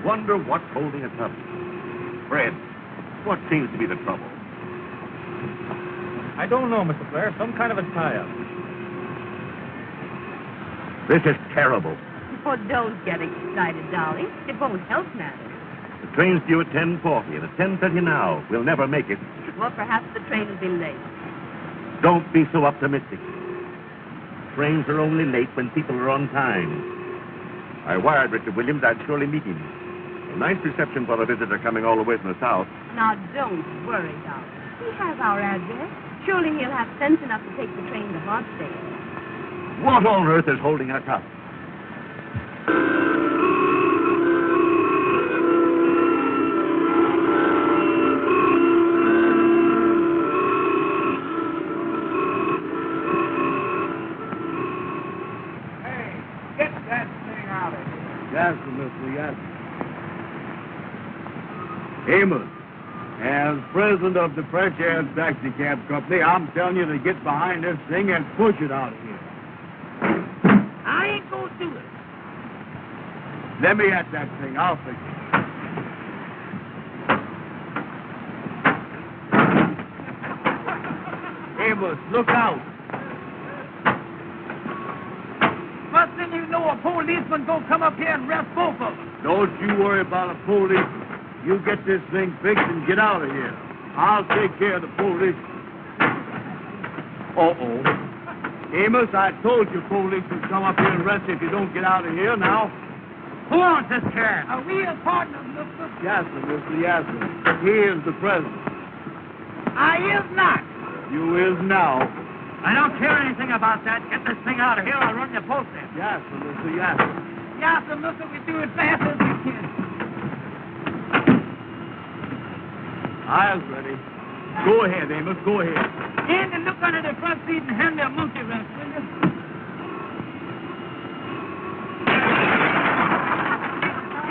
wonder what's holding us up. Fred, what seems to be the trouble? I don't know, Mr. Blair. Some kind of a tie-up. This is terrible. Oh, don't get excited, Dolly. It won't help matters. The train's due at 10:40, and it's 10:30 now. We'll never make it. Well, perhaps the train will be late. Don't be so optimistic. Trains are only late when people are on time. I wired Richard Williams I'd surely meet him. A nice reception for a visitor coming all the way from the south. Now, don't worry, Dolly. He has our address. Surely he'll have sense enough to take the train to Hartsdale. What on earth is holding us up? Yes, Mr. Yes. Amos, as president of the Fresh Air Taxi Cab Company, I'm telling you to get behind this thing and push it out of here. I ain't gonna do it. Let me at that thing. I'll fix it. Amos, look out. First thing you know, a policeman gonna come up here and arrest both of them. Don't you worry about a police. You get this thing fixed and get out of here. I'll take care of the police. Uh-oh. Amos, I told you police would come up here and arrest you if you don't get out of here now. Who owns this car? Are we his partners, mister? Yes, sir, Mr. Yasser. He is the president. I is not. You is now. I don't care anything about that. Get this thing out of here. I'll run your post in. Yes, sir, Mr. Yasser. Yes, sir, mister. We do it fast as we can. I'll ready. Go ahead, Amos. Go ahead. Andy, look under the front seat and hand me a monkey wrench, will you?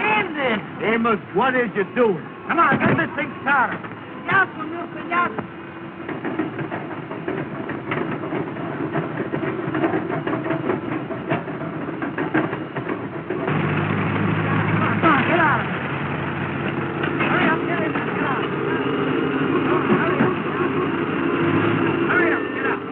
Andy! Amos, what is you doing? Come on, get this thing started. Yes, sir, mister. Yes, sir. Come on, get out of here. Hurry up, get in there, get out. Hurry up, get out.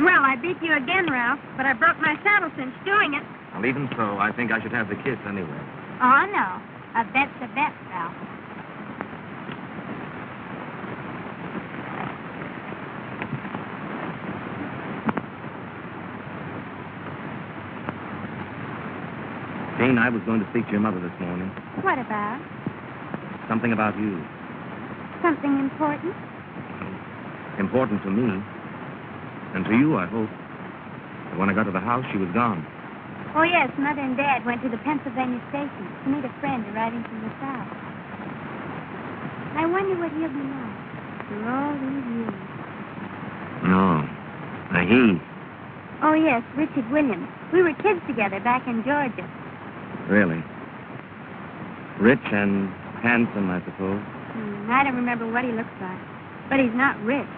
Well, I beat you again, Ralph, but I broke my saddle cinch doing it. Well, even so, I think I should have the kiss anyway. Oh, no. A bet's a bet, Ralph. Jane, I was going to speak to your mother this morning. What about? Something about you. Something important? Important to me. And to you, I hope. But when I got to the house, she was gone. Oh, yes, Mother and Dad went to the Pennsylvania station to meet a friend arriving from the South. I wonder what he'll be like after all these years. No. He. Oh, yes, Richard Williams. We were kids together back in Georgia. Really? Rich and handsome, I suppose. I don't remember what he looks like. But he's not rich.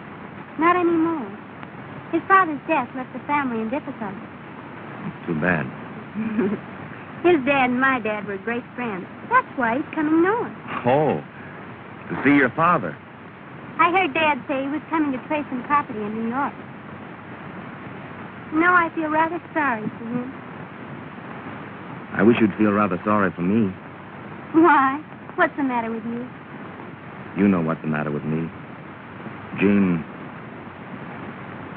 Not anymore. His father's death left the family in difficulty. Too bad. His dad and my dad were great friends. That's why he's coming north. Oh, to see your father. I heard Dad say he was coming to trade some property in New York. No, I feel rather sorry for him. I wish you'd feel rather sorry for me. Why? What's the matter with you? You know what's the matter with me. Jean,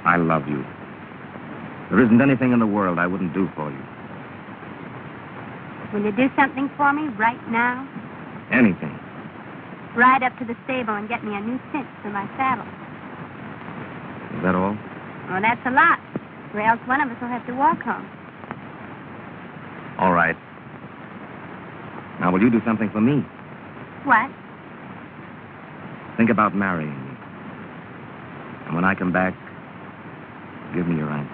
I love you. There isn't anything in the world I wouldn't do for you. Will you do something for me right now? Anything. Ride up to the stable and get me a new cinch for my saddle. Is that all? Oh, that's a lot. Or else one of us will have to walk home. All right. Now, will you do something for me? What? Think about marrying me. And when I come back, give me your answer.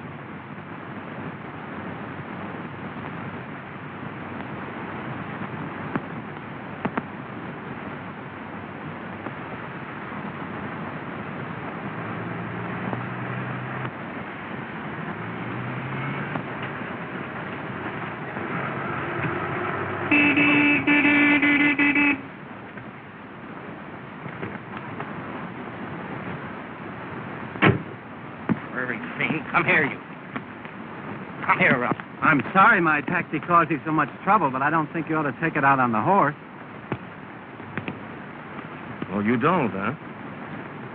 Come here, you. Come here, Ralph. I'm sorry my taxi caused you so much trouble, but I don't think you ought to take it out on the horse. Oh, you don't, huh?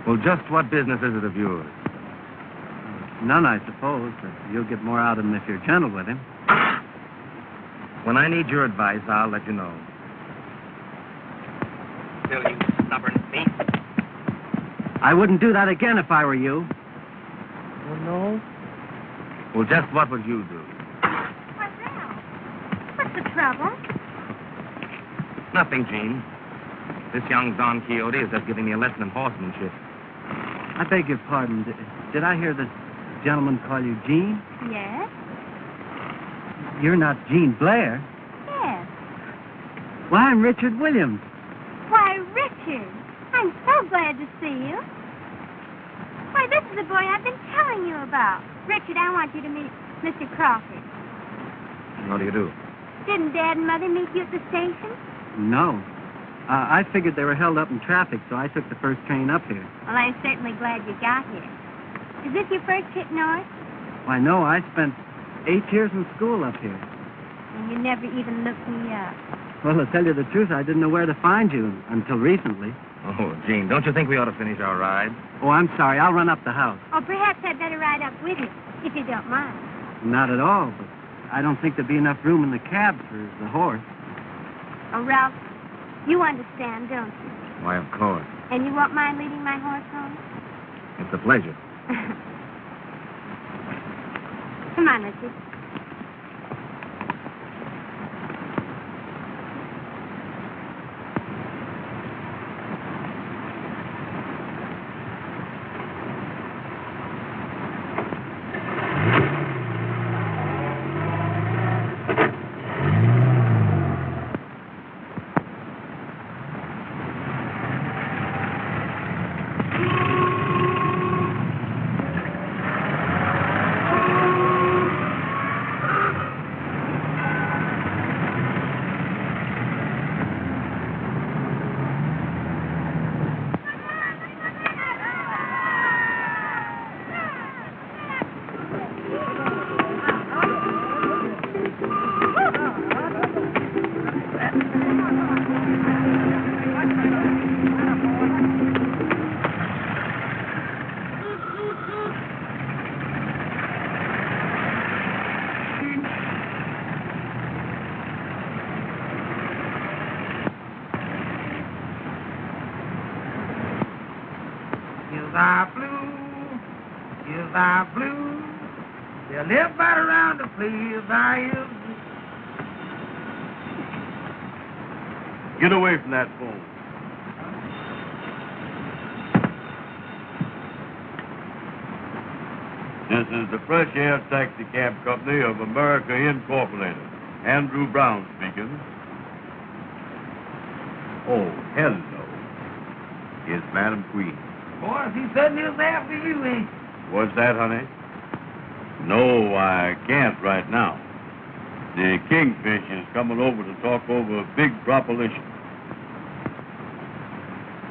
Well, just what business is it of yours? None, I suppose, but you'll get more out of him if you're gentle with him. When I need your advice, I'll let you know. Still, you stubborn thief. I wouldn't do that again if I were you. Oh, no? Well, just what would you do? Why, Ralph, what's the trouble? Nothing, Gene. This young Don Quixote is just giving me a lesson in horsemanship. I beg your pardon. Did I hear the gentleman call you Jean? Yes? You're not Jean Blair. Yes. Well, I'm Richard Williams. Why, Richard, I'm so glad to see you. Why, this is the boy I've been telling you about. Richard, I want you to meet Mr. Crawford. What do you do? Didn't Dad and Mother meet you at the station? No. I figured they were held up in traffic, so I took the first train up here. Well, I'm certainly glad you got here. Is this your first trip north? Why, no, I spent 8 years in school up here. And you never even looked me up. Well, to tell you the truth, I didn't know where to find you until recently. Oh, Gene, don't you think we ought to finish our ride? Oh, I'm sorry. I'll run up the house. Or perhaps I'd better ride up with you, if you don't mind. Not at all, but I don't think there'd be enough room in the cab for the horse. Oh, Ralph, you understand, don't you? Why, of course. And you won't mind leading my horse home? It's a pleasure. Come on, Richard. Hills are blue, hills are blue. They're left right around the hills are hills. Get away from that phone. This is the Fresh Air Taxi Cab Company of America Incorporated. Andrew Brown speaking. Oh, hello. Is Madam Queen. Boy, he certainly is there for you, ain't he? What's that, honey? No, I can't right now. The Kingfish is coming over to talk over a big proposition.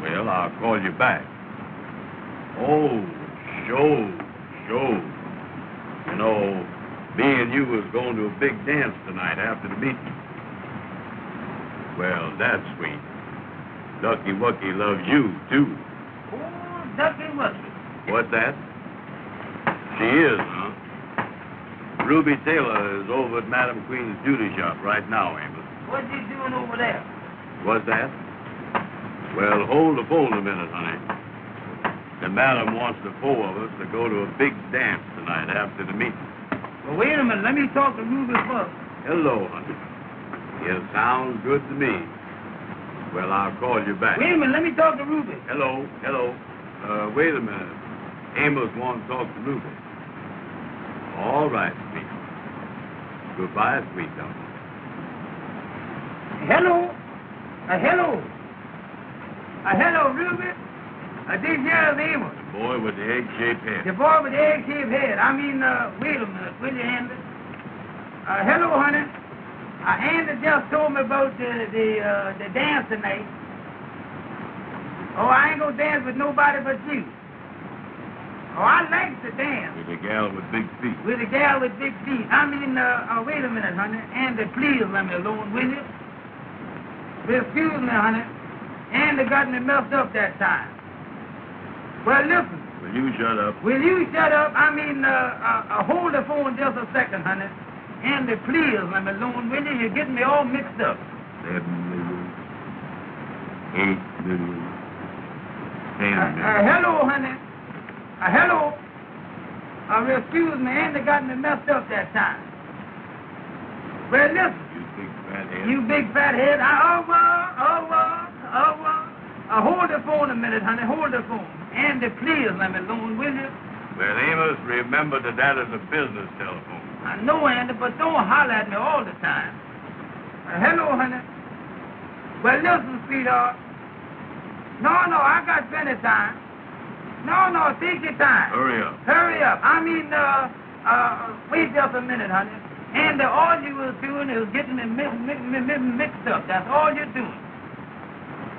Well, I'll call you back. Oh, sure. You know, me and you was going to a big dance tonight after the meeting. Well, that's sweet. Ducky Wucky loves you, too. Oh, Ducky Wucky. What's that? She is, huh? Ruby Taylor is over at Madam Queen's beauty shop right now, Amos. What's he doing over there? What's that? Well, hold the phone a minute, honey. The madam wants the four of us to go to a big dance tonight after the meeting. Well, wait a minute. Let me talk to Ruby first. Hello, honey. It sounds good to me. Well, I'll call you back. Wait a minute, let me talk to Ruby. Hello. Wait a minute. Amos wants to talk to Ruby. All right, sweet. Goodbye, sweetheart. Hello. Hello, Ruby. This here is Amos. The boy with the egg-shaped head. The boy with the egg-shaped head. Wait a minute, will you, Andy? Hello, honey. Andy just told me about the dance tonight. Oh, I ain't gonna dance with nobody but you. Oh, I like to dance. With a gal with big feet. With a gal with big feet. Wait a minute, honey. Andy, please let me alone, will you? Excuse me, honey. Andy got me messed up that time. Well, listen. Will you shut up? Will you shut up? Hold the phone just a second, honey. Andy, please let me alone, will you? You're getting me all mixed up. 7 million. 8 million. 10 million. Hello, honey. Hello. Excuse me, Andy got me messed up that time. Well, listen. You big fat head. You big fat head. Hold the phone a minute, honey. Hold the phone. Andy, please let me alone, will you? Well, Amos, remember that is a business telephone. I know, Andy, but don't holler at me all the time. Hello, honey. Well, listen, sweetheart. No, I got plenty of time. No, take your time. Hurry up. Wait just a minute, honey. And all you was doing is getting me mixed up. That's all you're doing.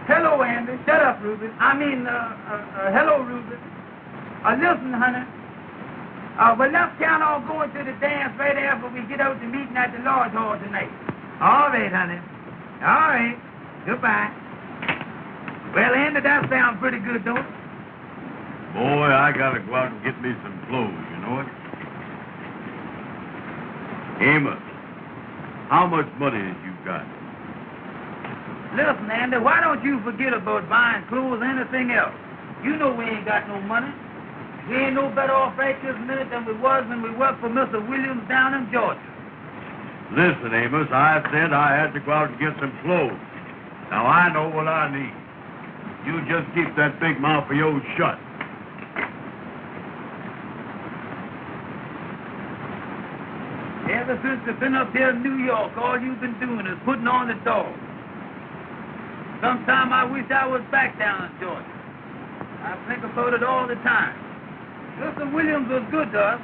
Hello, Andy. Shut up, Ruby. Hello, Ruby. Listen, honey. Well, let's count on going to the dance right after we get out to meeting at the Lodge Hall tonight. All right, honey. All right. Goodbye. Well, Andy, that sounds pretty good, don't it? Boy, I gotta go out and get me some clothes, you know it? Amos, how much money have you got? Listen, Andy, why don't you forget about buying clothes or anything else? You know we ain't got no money. We ain't no better off right this minute than we was when we worked for Mr. Williams down in Georgia. Listen, Amos, I said I had to go out and get some clothes. Now, I know what I need. You just keep that big mouth of yours shut. Ever since you've been up here in New York, all you've been doing is putting on the dog. Sometime I wish I was back down in Georgia. I think about it all the time. Mr. Williams was good to us.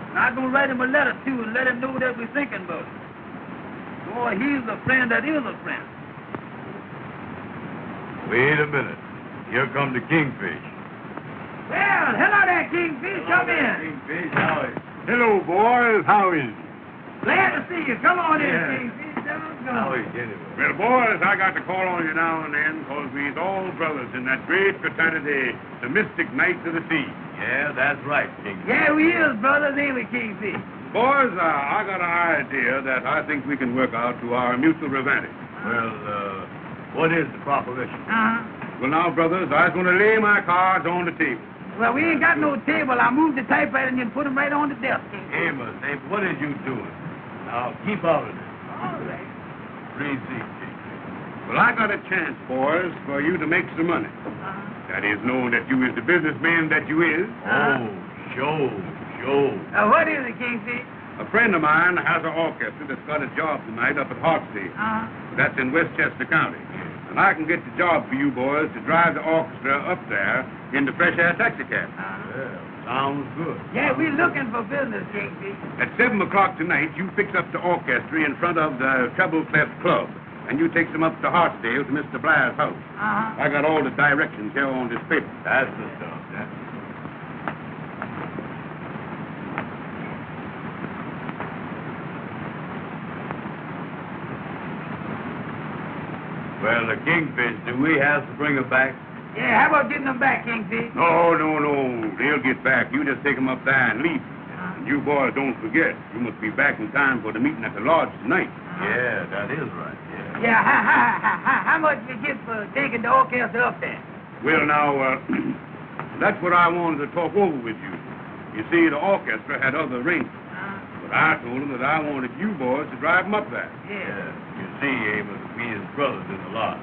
And I'm going to write him a letter, too, and let him know that we're thinking about it. Boy, he's a friend that is a friend. Wait a minute. Here come the Kingfish. Well, hello there, Kingfish. Come in. Kingfish, how is it? Hello, boys. How is it? Glad to see you. Come on in, Yeah. Kingfish. How is it anyway? Well, boys, I got to call on you now and then because we's all brothers in that great fraternity, the Mystic Knights of the Sea. Yeah, that's right, Kingfish. Yeah, we is brothers, ain't we, Kingfish? Boys, I got an idea that I think we can work out to our mutual advantage. Well, what is the proposition? Well, now, brothers, I was going to lay my cards on the table. Well, we ain't got no table. I moved the typewriter and you put them right on the desk. Amos, hey, what is you doing? Now, keep out of this. All right. Receipt. Well, I got a chance, boys, for you to make some money. That is, knowing that you is the businessman that you is. Oh, show. What is it, Kingfish? A friend of mine has an orchestra that's got a job tonight up at Hartsdale. That's in Westchester County. And I can get the job for you boys to drive the orchestra up there in the fresh air taxicab. Well, sounds good. Yeah, we're looking for business, Kingfish. At 7 o'clock tonight, you fix up the orchestra in front of the Treble Clef Club. And you take them up to Hartsdale to Mr. Blair's house. I got all the directions here on this paper. That's the stuff, yeah. Well, the Kingfish, do we have to bring her back? Yeah, how about getting them back, Kingfish? No. They'll get back. You just take them up there and leave. And you boys don't forget, you must be back in time for the meeting at the lodge tonight. Yeah, that is right, yeah. Yeah, how much we get for taking the orchestra up there? Well, now, that's what I wanted to talk over with you. You see, the orchestra had other arrangements. But I told him that I wanted you boys to drive him up there. Yeah. You see, Amos, we his brothers in the lot.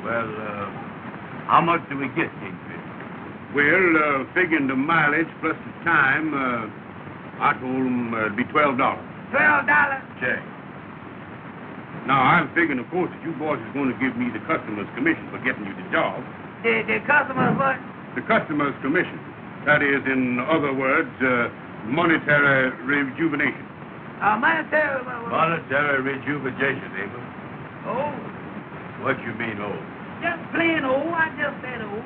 Well, how much do we get, Kingfish? Well, figuring the mileage plus the time, I told him it'd be $12. $12? Check. Now, I'm figuring, of course, that you boys is going to give me the customer's commission for getting you the job. The customers what? The customer's commission. That is, in other words, monetary rejuvenation. Monetary what? Monetary rejuvenation, Amos. Oh, What you mean, oh? just plain old. I just said old.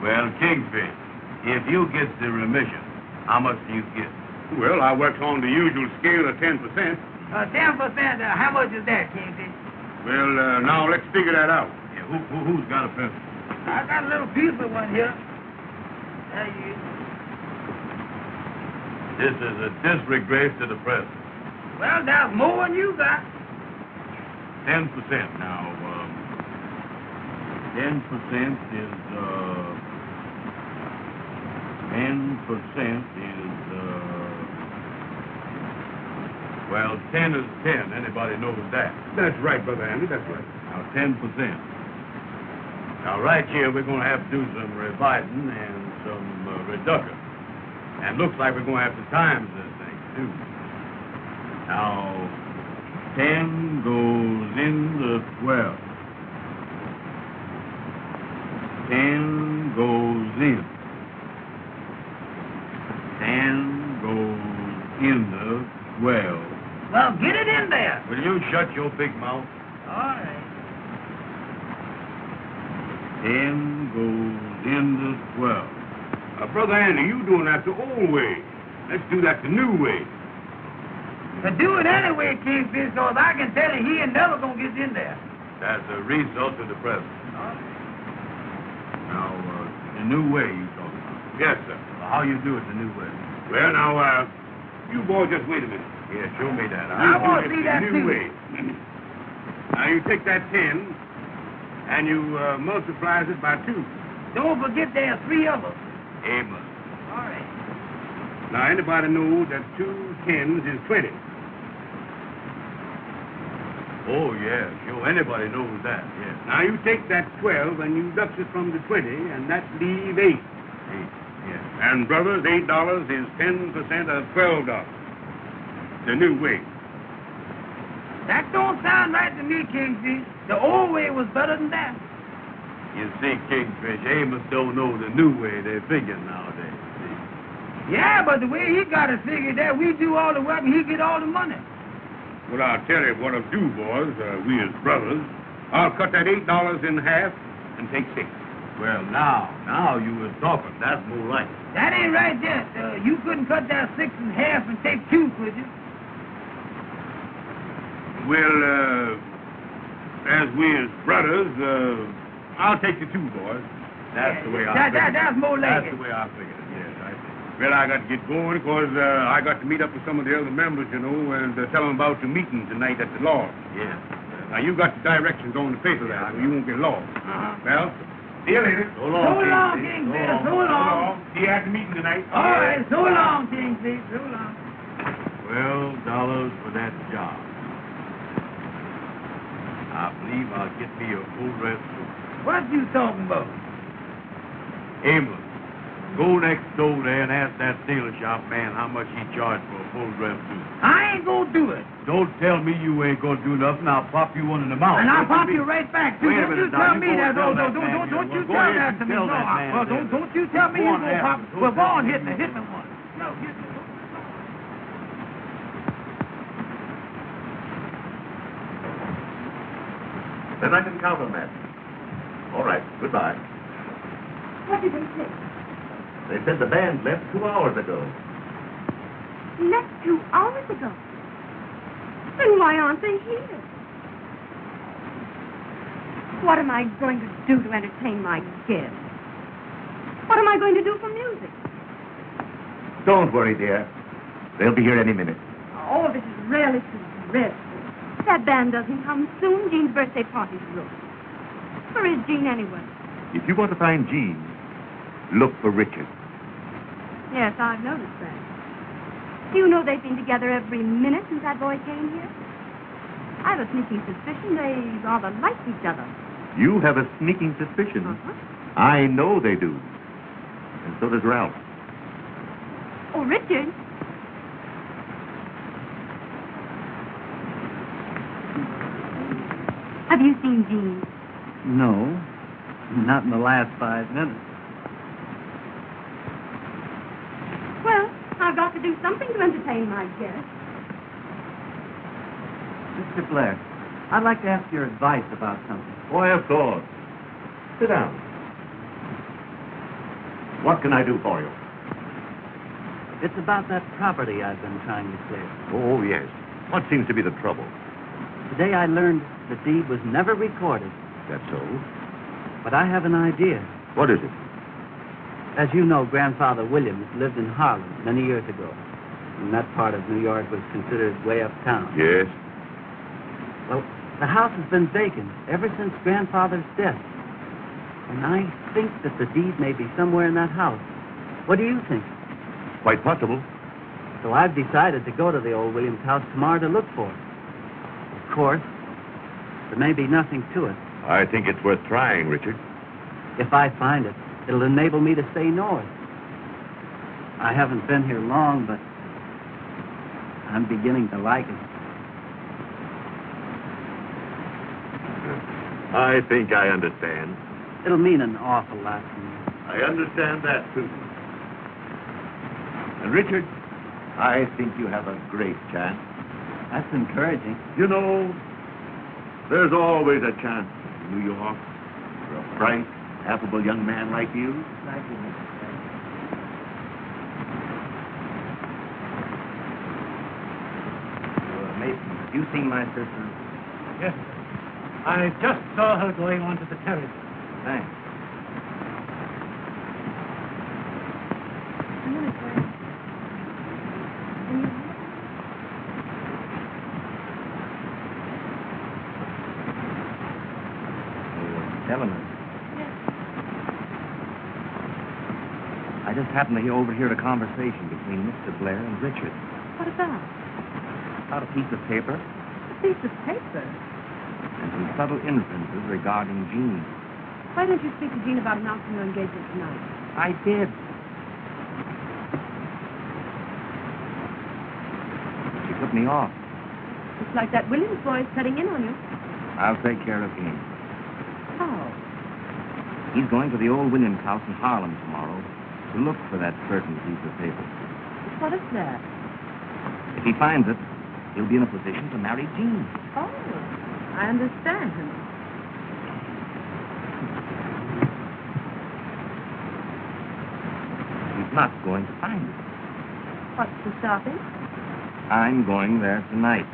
Well, Kingfish, if you get the remission, how much do you get? Well, I worked on the usual scale of 10%. 10%, how much is that, Kingfish? Well, now let's figure that out. Yeah, who's got a pencil? I got a little piece of one here. There you is. This is a disgrace to the press. Well, that's more than you got. 10% now. 10% is, 10 is 10. Anybody knows that. That's right, Brother Andy, that's right. Now, 10%. Now, right here, we're going to have to do some revising and some reduction. And looks like we're going to have to times this thing, too. Now, 10 goes into 12. 10 goes in. 10 goes into 12. Well, get it in there. Will you shut your big mouth? All right. 10 goes into 12. Brother Andy, you doing that the old way. Let's do that the new way. To do it anyway, Kingfish, because I can tell you he ain't never going to get in there. That's a result of the present. Now, the new way you talking about. Yes, sir. Well, how you do it the new way? Well, now, you boys just wait a minute. Yeah, show me that. I want to see that, the new too. way. Now, you take that 10, and you multiplies it by 2. Don't forget there are 3 of us. Amos. All right. Now, anybody knows that 2 10s is 20. Oh, yeah, sure. Anybody knows that, yeah. Now, you take that 12 and you deduct it from the 20, and that leaves 8. 8, yeah. And, brothers, $8 is 10% of $12. The new way. That don't sound right to me, Kingfish. The old way was better than that. You see, Kingfish, Amos don't know the new way they're figuring nowadays. See? Yeah, but the way he got it figured that we do all the work and he get all the money. Well, I'll tell you what I'll do, boys, we as brothers. I'll cut that $8 in half and take 6. Well, now you was talking. That's more like it. That ain't right yet. You couldn't cut that 6 in half and take 2, could you? Well, as we as brothers, I'll take the 2, boys. That's the way I figured it. That's more like That's it. the way I figured it, yes, I see. Well, I got to get going because I got to meet up with some of the other members, you know, and tell them about the meeting tonight at the lodge. Yes. Now, you got the directions on the paper there, so you won't get lost. Well, see you later. So long, Kingfish. So long. See you at the meeting tonight. All right, so long, Kingfish. So long. $12 for that job. I believe I'll get me a full dress suit. What you talking about? Amos, go next door there and ask that tailor shop man how much he charged for a full dress suit. I ain't gonna do it. Don't tell me you ain't gonna do nothing. I'll pop you one in the mouth. And I'll Don't pop you right back, too. Wait a Don't you minute, tell now. me You that. go and tell Don't that man you there. Well, go tell ahead that and to me. tell No, that man well, there. don't you tell me Go you on gonna there. pop. Go Well, go tell on, him. hit me one. No, hit me. Then I can count on that. All right, goodbye. What did they say? They said the band left 2 hours ago. Left 2 hours ago. Then why aren't they here? What am I going to do to entertain my guests? What am I going to do for music? Don't worry, dear. They'll be here any minute. Oh, this is really too dreadful. That band doesn't come soon. Jean's birthday party's ruined. Where is Jean anyway? If you want to find Jean, look for Richard. Yes, I've noticed that. Do you know they've been together every minute since that boy came here? I have a sneaking suspicion they rather like each other. You have a sneaking suspicion. Uh-huh. I know they do. And so does Ralph. Oh, Richard. Have you seen Jean? No, not in the last 5 minutes. Well, I've got to do something to entertain my guests. Mr. Blair, I'd like to ask your advice about something. Why, of course. Sit down. What can I do for you? It's about that property I've been trying to clear. Oh, yes. What seems to be the trouble? Today I learned the deed was never recorded, That's so. but I have an idea. What is it? As you know, Grandfather Williams lived in Harlem many years ago, and that part of New York was considered way uptown. Yes. Well, the house has been vacant ever since Grandfather's death, and I think that the deed may be somewhere in that house. What do you think? Quite possible. So I've decided to go to the old Williams house tomorrow to look for it. Of course, there may be nothing to it. I think it's worth trying, Richard. If I find it, it'll enable me to stay north. I haven't been here long, but I'm beginning to like it. I think I understand. It'll mean an awful lot to me. I understand that, too. And, Richard, I think you have a great chance. That's encouraging. You know, there's always a chance in New York for a bright, affable young man like you. Thank you, Mr. Blair. Mason, you seen my sister? Yes, sir. I just saw her going onto the terrace. Thanks. A minute, Claire. Eleanor. Yes. I just happened to overhear a conversation between Mr. Blair and Richard. What about? About a piece of paper A piece of paper. and some subtle inferences regarding Jean. Why don't you speak to Jean about announcing your engagement tonight? I did. She put me off. Looks like that Williams boy is cutting in on you. I'll take care of him. How? He's going to the old Williams house in Harlem tomorrow to look for that certain piece of paper. What is that? If he finds it, he'll be in a position to marry Jean. Oh, I understand. He's not going to find it. What's to stop him? I'm going there tonight.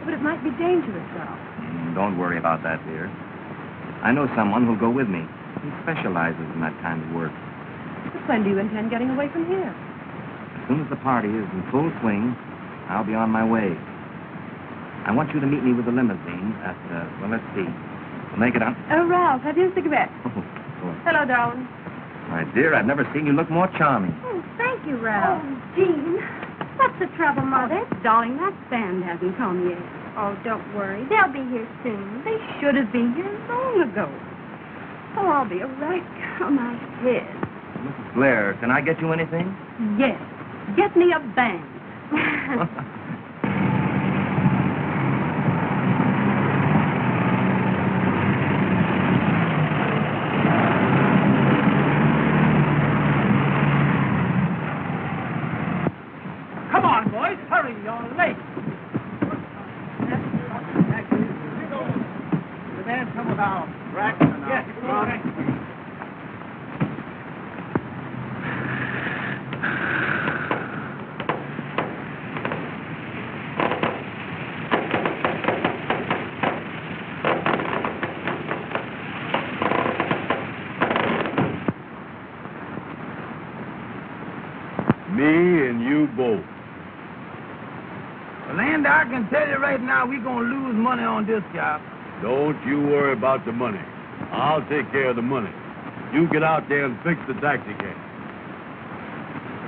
But it might be dangerous, Ralph. Don't worry about that, dear. I know someone who'll go with me. He specializes in that kind of work. But when do you intend getting away from here? As soon as the party is in full swing, I'll be on my way. I want you to meet me with the limousine at, well, let's see. We'll make it on. Oh, Ralph, have you a cigarette? Oh, boy. Hello, darling. My dear, I've never seen you look more charming. Oh, thank you, Ralph. Oh, Jean. What's the trouble, Mother? Darling, that band hasn't come yet. Oh, don't worry. They'll be here soon. They should have been here long ago. Oh, I'll be a right on my head. Mrs. Blair, can I get you anything? Yes. Get me a band. Come on, boys. Hurry, you're late. The man come with our rack and our... Yes, Me and you both. Well, Andy, I can tell you right now, we're going to lose money on this job. Don't you worry about the money. I'll take care of the money. You get out there and fix the taxi cab.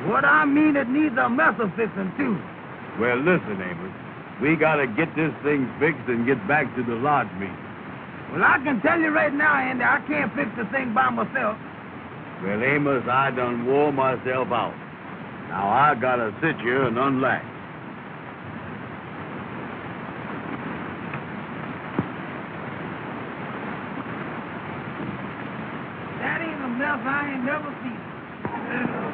What I mean, it needs a muscle fixing, too. Well, listen, Amos. We gotta get this thing fixed and get back to the lodge meeting. Well, I can tell you right now, Andy, I can't fix the thing by myself. Well, Amos, I done wore myself out. Now I gotta sit here and unlatch. That ain't a mess I ain't never seen.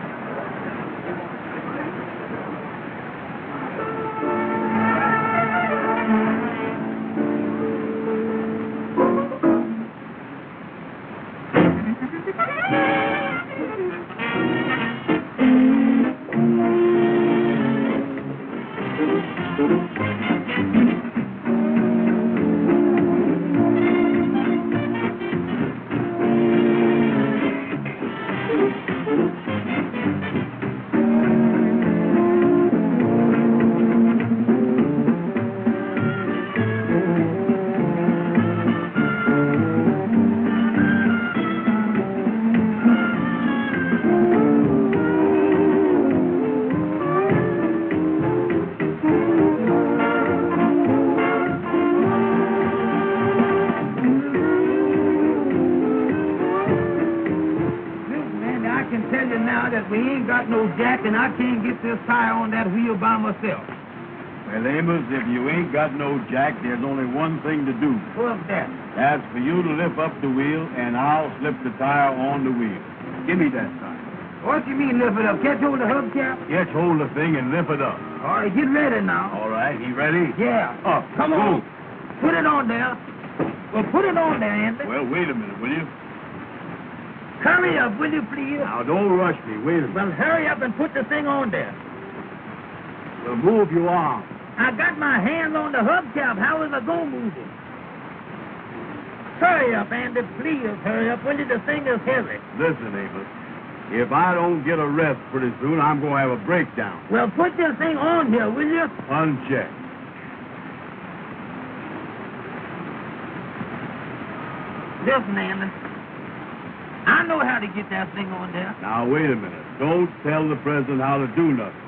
Jack, and I can't get this tire on that wheel by myself. Well, Amos, if you ain't got no jack, there's only one thing to do. What's that? That's for you to lift up the wheel, and I'll slip the tire on the wheel. Give me that tire. What you mean lift it up? Catch hold of the hubcap? Catch hold of the thing and lift it up. All right, get ready now. All right, you ready? Yeah. Up. Come on. Put it on there. Well, put it on there, Andy. Well, wait a minute, will you? Hurry up, will you, please? Now, don't rush me. Wait a minute. Well, hurry up and put the thing on there. Well, move your arm. I got my hand on the hubcap. How is I going to move it? Hurry up, Andy. Please hurry up. Will you? The thing is heavy. Listen, Amos. If I don't get a rest pretty soon, I'm going to have a breakdown. Well, put this thing on here, will you? Uncheck. Listen, Andy. I know how to get that thing on there. Now, wait a minute. Don't tell the president how to do nothing.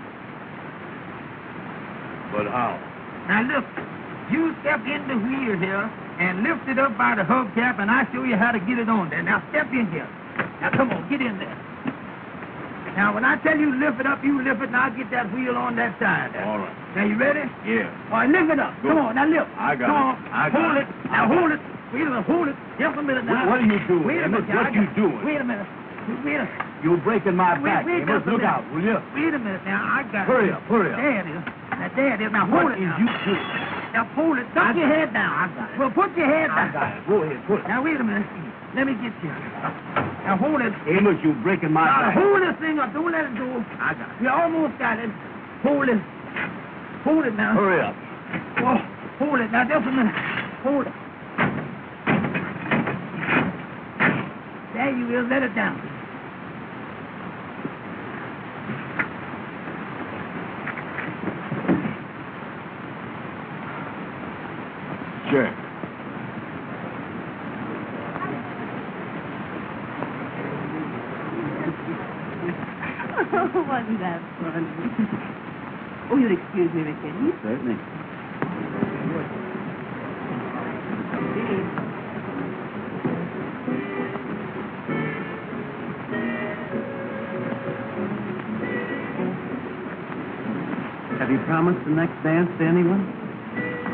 But how? Now, look. You step in the wheel here and lift it up by the hubcap, and I'll show you how to get it on there. Now, step in here. Now, come on. Get in there. Now, when I tell you lift it up, you lift it, and I'll get that wheel on that side there. All right. Now, you ready? Yeah. All right, lift it up. Go. Come on. Now, lift. I got Come it. on. I got hold it. it. Now, hold it. Wait a minute. Hold it. Just a minute now. What are you doing, Wait a Amos? minute. What you doing? Wait a minute. Wait a minute. You're breaking my back, Wait Amos. just a Look minute. out, will you? Wait a minute now. I got Hurry it. up, hurry up. There it is. Now, there it is. Now, hold What it is now. you doing? Now, hold it. Duck your head down. I got it. Well, put your head down. I got it. Go ahead, put it. Now, wait a minute. Let me get you. Now, hold it. Amos, you're breaking my Now, back. hold this thing up. Don't let it go. I got it. You almost got it. Hold it. Hold it now. Hurry up. Oh, hold it. Now, just a minute. Hold it. There you is. Let it down. Sure. Oh, wasn't that fun? Oh, you'll excuse me, McKinney. Certainly. Have you promised the next dance to anyone?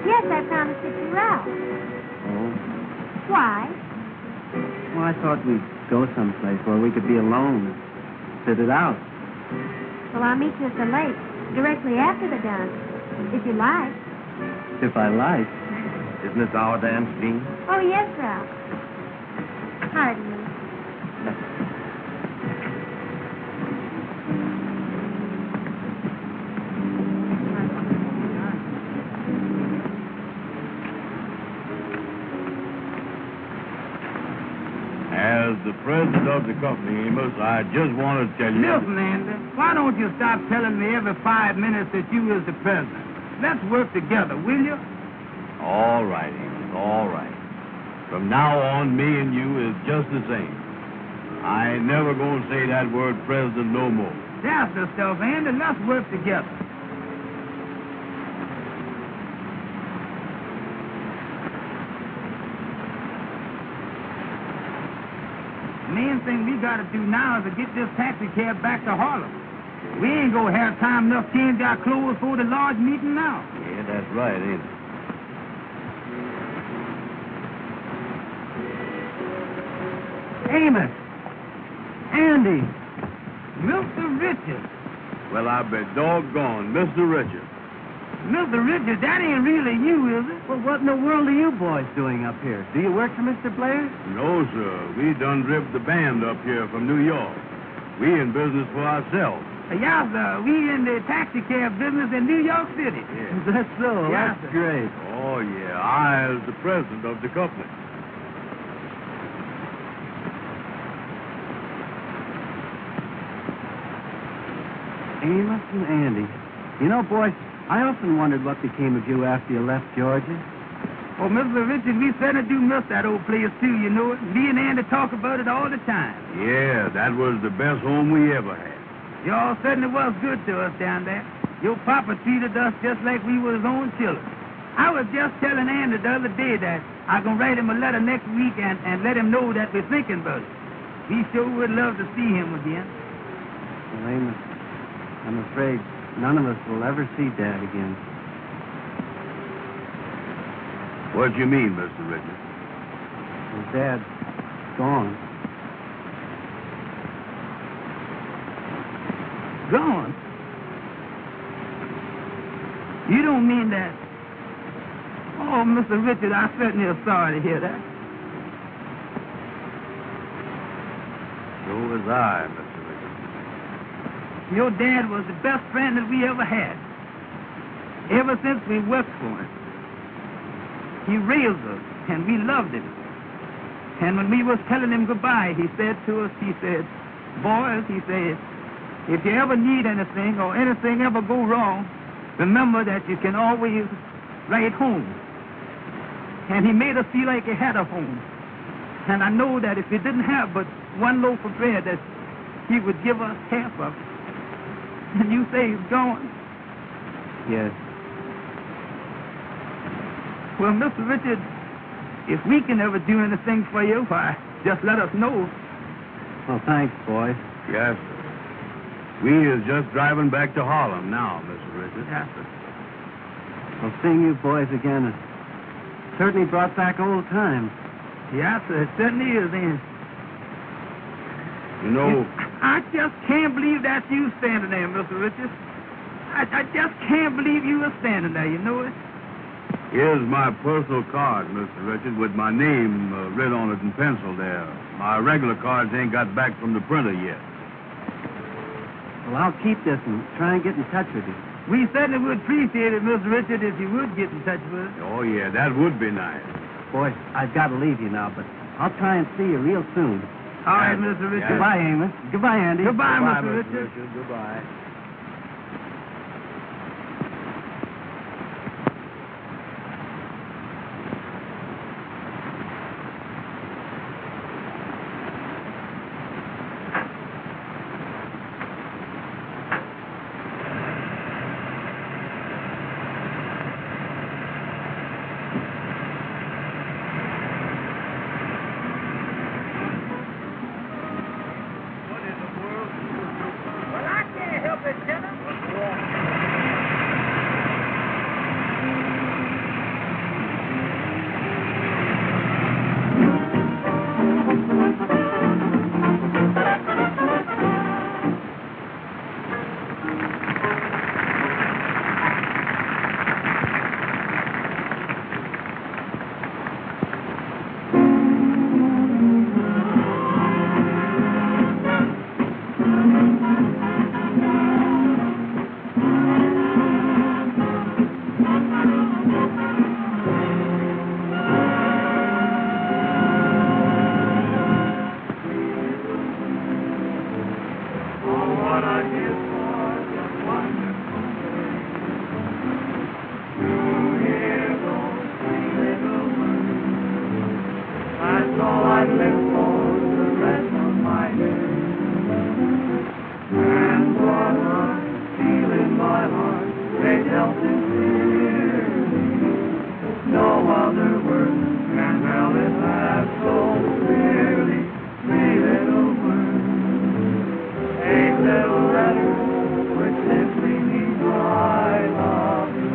Yes, I promised it to Ralph. Oh. Why? Well, I thought we'd go someplace where we could be alone and sit it out. Well, I'll meet you at the lake directly after the dance, if you like. If I like. Isn't this our dance, Jean? Oh, yes, Ralph. Pardon me. As the president of the company, Amos, I just want to tell you... Listen, Andy, why don't you stop telling me every 5 minutes that you is the president? Let's work together, will you? All right, Amos, all right. From now on, me and you is just the same. I ain't never going to say that word president no more. That's the stuff, Andy. Let's work together. The main thing we got to do now is to get this taxi cab back to Harlem. We ain't gonna have time enough to change our clothes for the large meeting now. Yeah, that's right, ain't it? Amos! Andy! Mr. Richards! Well, I bet doggone, Mr. Richard. Mr. Richards, that ain't really you, is it? Well, what in the world are you boys doing up here? Do you work for Mr. Blair? No, sir. We done driven the band up here from New York. We in business for ourselves. Yeah, sir. We in the taxi cab business in New York City. Yeah. Is that so? Yeah, That's sir. great. Oh, yeah. I is the president of the company. Amos and Andy. You know, boys, I often wondered what became of you after you left Georgia. Oh, Mr. Richards, we certainly do miss that old place, too, you know it. Me and Andy talk about it all the time. Yeah, that was the best home we ever had. Y'all certainly was good to us down there. Your papa treated us just like we were his own children. I was just telling Andy the other day that I'm going to write him a letter next week and let him know that we're thinking about it. We sure would love to see him again. Well, Amos, I'm afraid none of us will ever see Dad again. What you mean, Mr. Richard? Well, Dad's gone. Gone? You don't mean that? Oh, Mr. Richard, I certainly am sorry to hear that. So was I, Mr. Richard. Your dad was the best friend that we ever had. Ever since we worked for him. He raised us, and we loved him. And when we was telling him goodbye, he said to us, he said, boys, he said, if you ever need anything or anything ever go wrong, remember that you can always write home. And he made us feel like he had a home. And I know that if he didn't have but one loaf of bread, that he would give us half of it. And you say he's gone. Yes. Well, Mr. Richard, if we can ever do anything for you, why, just let us know. Well, thanks, boys. Yes, sir. We is just driving back to Harlem now, Mr. Richard. Yes, sir. Well, seeing you boys again has certainly brought back old times. Yes, sir, it certainly is, Andy. You know, I just can't believe that's you standing there, Mr. Richard. I just can't believe you were standing there, you know it? here's my personal card, Mr. Richard, with my name written on it in pencil there. My regular cards ain't got back from the printer yet. Well, I'll keep this and try and get in touch with you. We certainly would appreciate it, Mr. Richard, if you would get in touch with us. Oh, yeah, that would be nice. Boys, I've got to leave you now, but I'll try and see you real soon. All right, Mr. Richard. Goodbye, Amos. Goodbye, Andy. Goodbye, Goodbye, Mr. Richard. Goodbye. Well, I can't help it, felt sincerely. No other words can tell it half so clearly. 3 little words, 8 little letters, which simply mean I love you.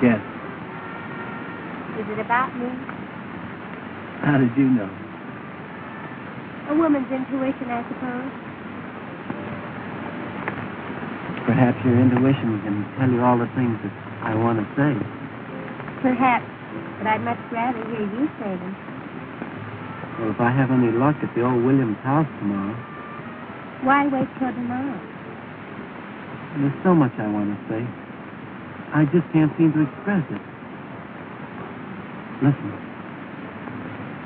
Yes. Is it about me? How did you know? A woman's intuition, I suppose. Perhaps your intuition can tell you all the things that I want to say. Perhaps, but I'd much rather hear you say them. Well, if I have any luck at the old Williams house tomorrow, Why wait till tomorrow? there's so much I want to say. I just can't seem to express it. Listen.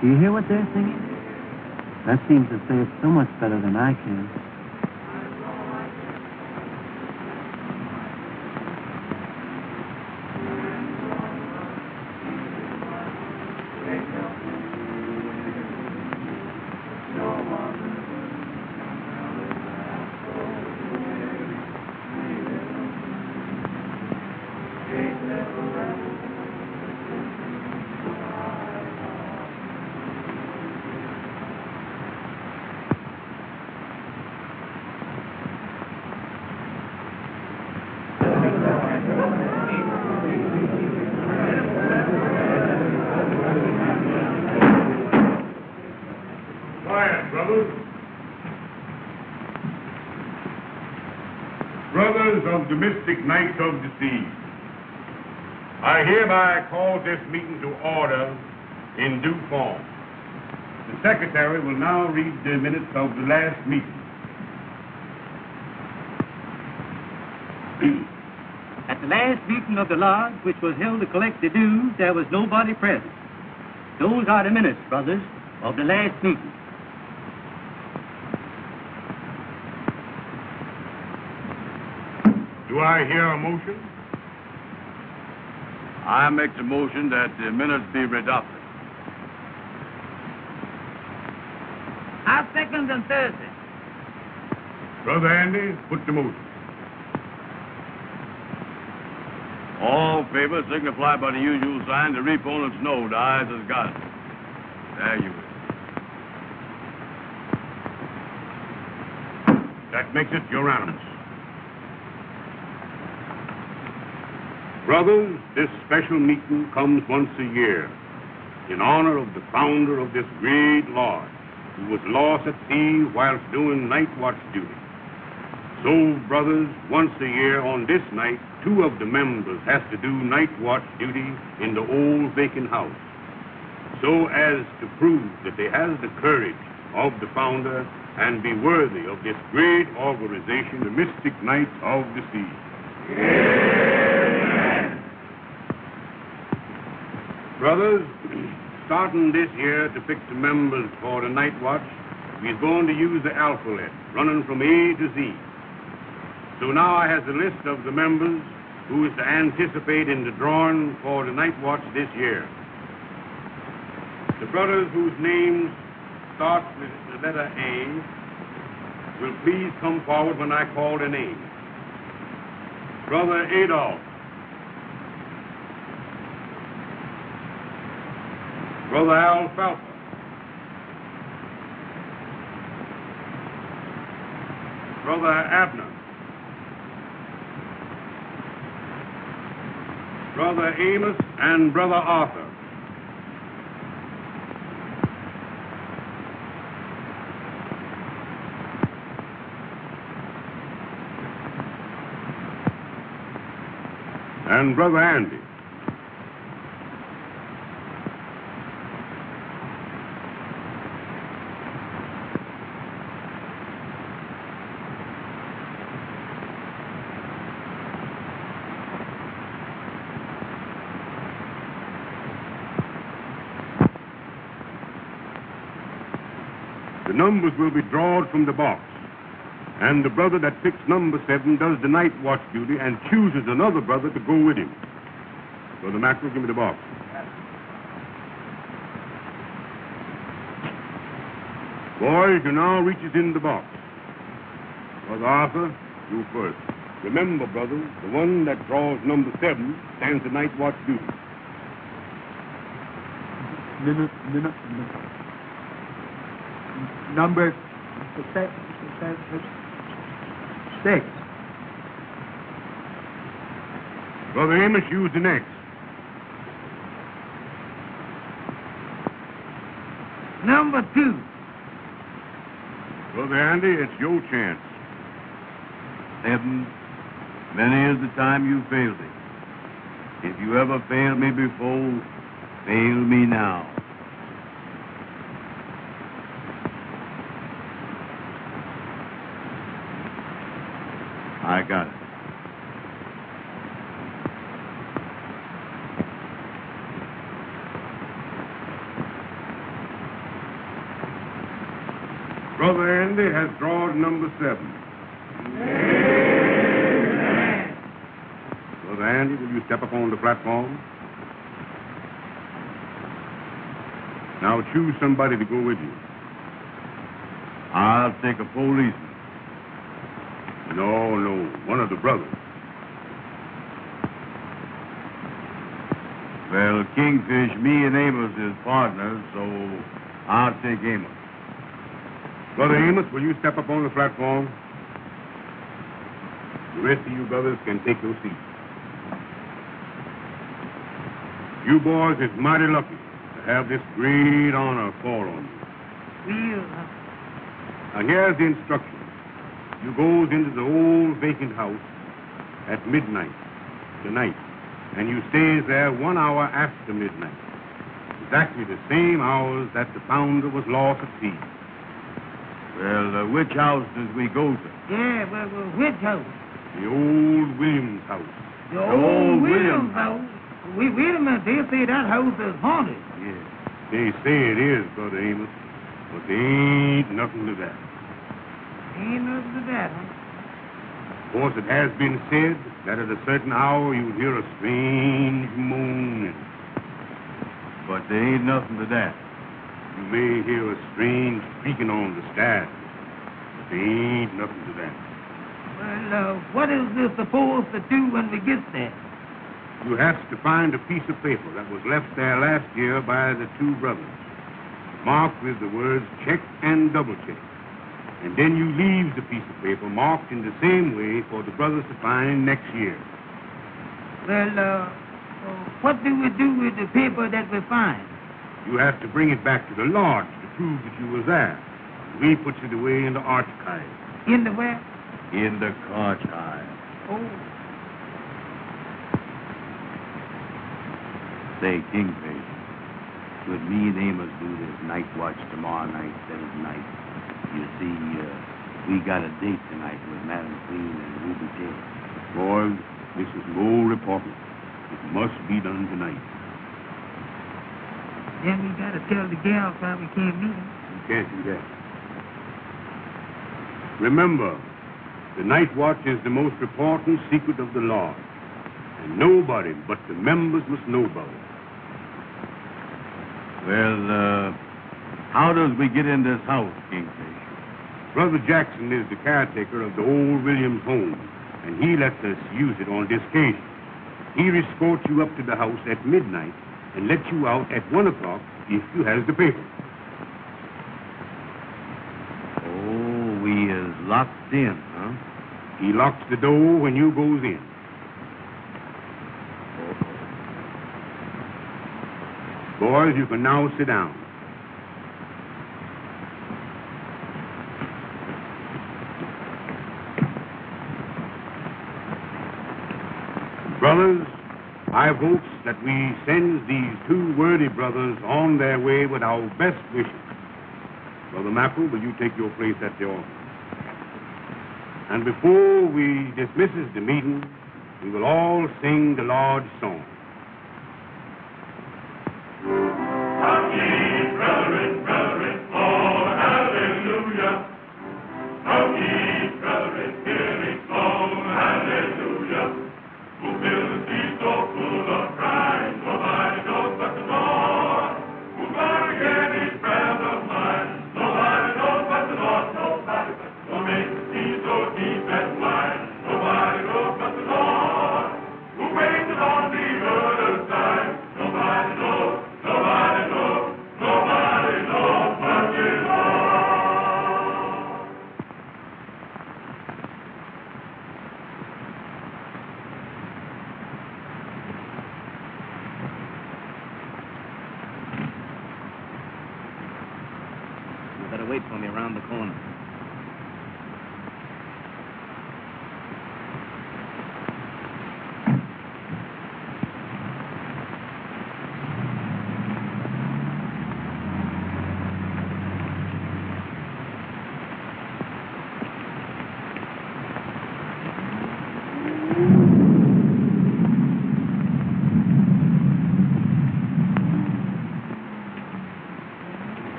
Do you hear what they're singing? That seems to say it so much better than I can. Brothers of the mystic night of the sea, I hereby call this meeting to order in due form. The secretary will now read the minutes of the last meeting. At the last meeting of the lodge, which was held to collect the dues, there was nobody present. Those are the minutes, brothers, of the last meeting. Do I hear a motion? I make the motion that the minutes be adopted. I second on Thursday. Brother Andy, put the motion. All in favor signify by the usual sign. The opponents know the ayes has got it. There you is. That makes it unanimous. Brothers, this special meeting comes once a year in honor of the founder of this great lodge, who was lost at sea whilst doing night watch duty. So, brothers, once a year on this night, 2 of the members has to do night watch duty in the old vacant house, so as to prove that they has the courage of the founder and be worthy of this great organization, the Mystic Knights of the Sea. Amen. Brothers, starting this year to pick the members for the night watch, we're going to use the alphabet, running from A to Z. So now I have the list of the members who is to anticipate in the drawing for the night watch this year. The brothers whose names start with the letter A will please come forward when I call their name. Brother Adolph. Brother Alfalfa. Brother Abner. Brother Amos and Brother Arthur. And Brother Andy. The numbers will be drawn from the box. And the brother that picks number 7 does the night watch duty and chooses another brother to go with him. Brother Maxwell, give me the box. Boys, you now reaches in the box. Brother Arthur, you first. Remember, brothers, the one that draws number 7 stands the night watch duty. Number 6. Brother Amos, use the next. Number 2. Brother Andy, it's your chance. 7. Many is the time you failed me. If you ever failed me before, fail me now. I got it. Brother Andy has drawn number 7. Amen. Brother Andy, will you step up on the platform? Now choose somebody to go with you. I'll take a policeman. No, one of the brothers. Well, Kingfish, me and Amos is partners, so I'll take Amos. Brother Amos, will you step up on the platform? The rest of you brothers can take your seats. You boys is mighty lucky to have this great honor fall on you. Now, here's the instruction. You goes into the old vacant house at midnight tonight and you stays there 1 hour after midnight. Exactly the same hours that the founder was lost at sea. Well, which house does we go to? Yeah, well, which house? The old Williams house. The old Williams house. Wait a minute. They say that house is haunted. Yeah, they say it is, Brother Amos, but there ain't nothing to that. Ain't nothing to that, huh? Of course, it has been said that at a certain hour you'd hear a strange moaning. But there ain't nothing to that. You may hear a strange creaking on the stairs, but there ain't nothing to that. Well, what is this supposed to do when we get there? You have to find a piece of paper that was left there last year by the two brothers, marked with the words check and double check. And then you leave the piece of paper marked in the same way for the brothers to find next year. Well, what do we do with the paper that we find? You have to bring it back to the lodge to prove that you was there. We put it away in the archive. In the where? In the archive. Oh. Say, Kingfish, could me and Amos do this night watch tomorrow night instead of tonight? You see, we got a date tonight with Madam Queen and Ruby J. Boys, this is no reporting. It must be done tonight. Then we gotta tell the gals why we can't meet them. You can't do that. Remember, the night watch is the most important secret of the lodge. And nobody but the members must know about it. Well, how does we get in this house, Kingfish? Brother Jackson is the caretaker of the old Williams home, and he lets us use it on this occasion. He escorts you up to the house at midnight and lets you out at 1 o'clock if you has the paper. Oh, we is locked in, huh? He locks the door when you goes in. Boys, you can now sit down. Brothers, I votes that we send these two worthy brothers on their way with our best wishes. Brother Maple, will you take your place at the altar? And before we dismisses the meeting, we will all sing the Lord's song. Better wait for me around the corner.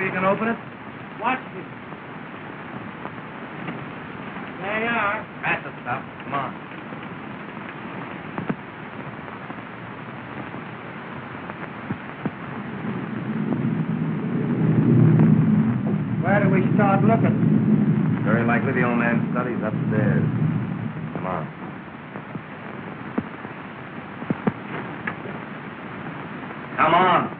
You can open it? Watch this. There you are. That's the stuff. Come on. Where do we start looking? Very likely the old man's study's upstairs. Come on. Come on.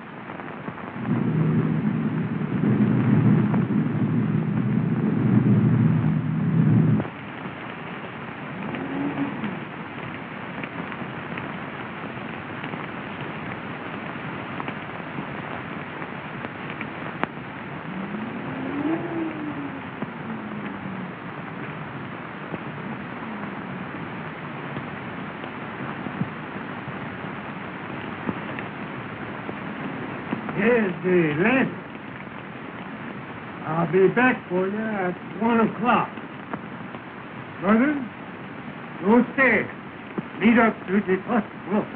Here's the lantern. I'll be back for you at 1 o'clock. Brother, go stairs. Lead up to the first floor.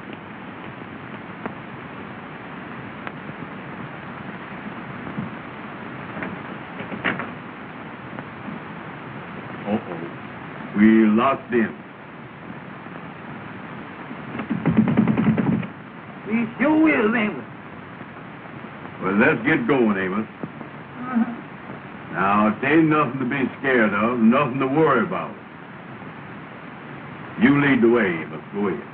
Uh-oh. We locked in. We sure will, ain't we? Well, let's get going, Amos. Now, it ain't nothing to be scared of, nothing to worry about. You lead the way, Amos. Go ahead.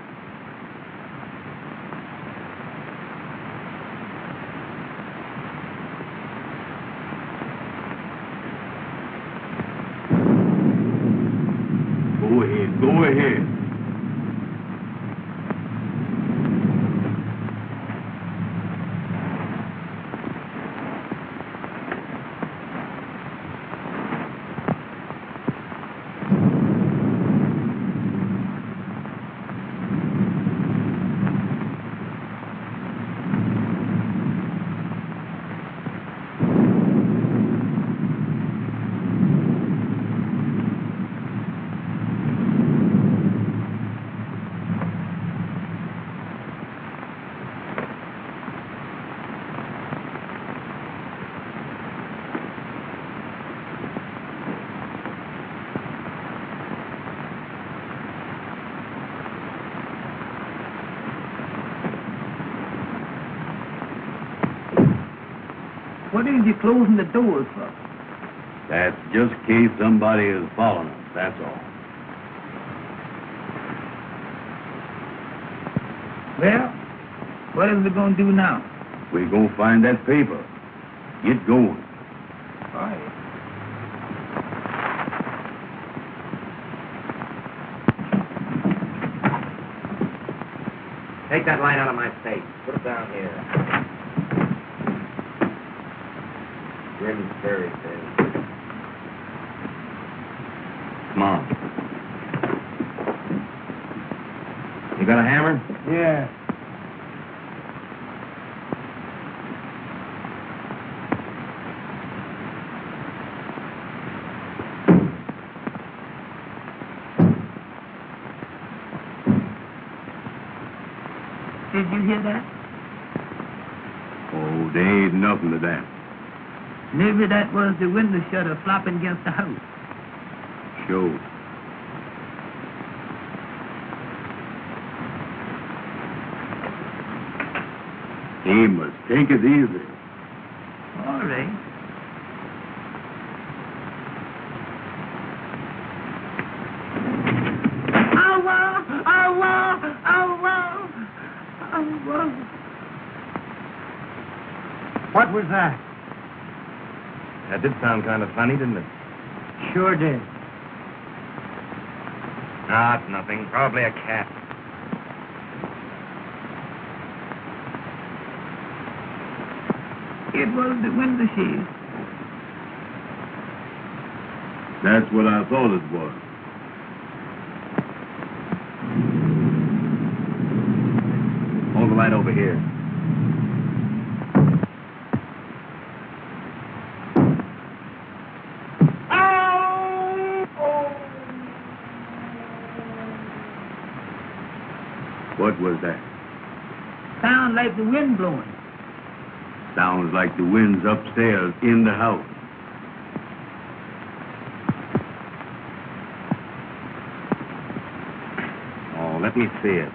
Go ahead. Go ahead. What is you closing the doors for? That's just in case somebody is following us, that's all. Well, what is we going to do now? We're going to find that paper. Get going. All right. Take that light out of my face. Put it down here. Grim's Ferry says. Come on. You got a hammer? Yeah. Did you hear that? Oh, there ain't nothing to that. Maybe that was the window shutter flopping against the house. Sure. Amos, take it easy. All right. What was that? That did sound kind of funny, didn't it? Sure did. Not nothing. Probably a cat. It was the window shade. That's what I thought it was. Hold the light over here. What was that? Sound like the wind blowing. Sounds like the wind's upstairs in the house. Oh, let me see it.